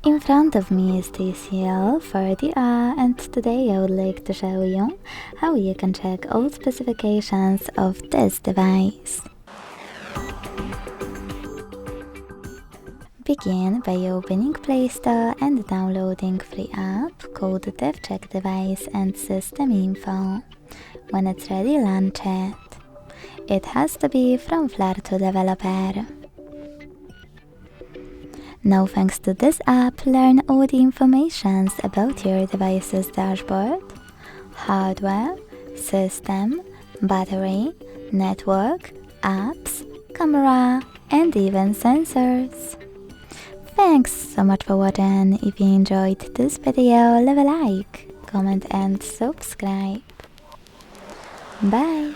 In front of me is TCL 40R, and today I would like to show you how you can check all specifications of this device. Begin by opening Play Store and downloading free app called DevCheck Device and System Info. When it's ready, launch it. It has to be from Flarto developer. Now, thanks to this app, learn all the information about your device's dashboard, hardware, system, battery, network, apps, camera, and even sensors. Thanks so much for watching. If you enjoyed this video, leave a like, comment and subscribe. Bye!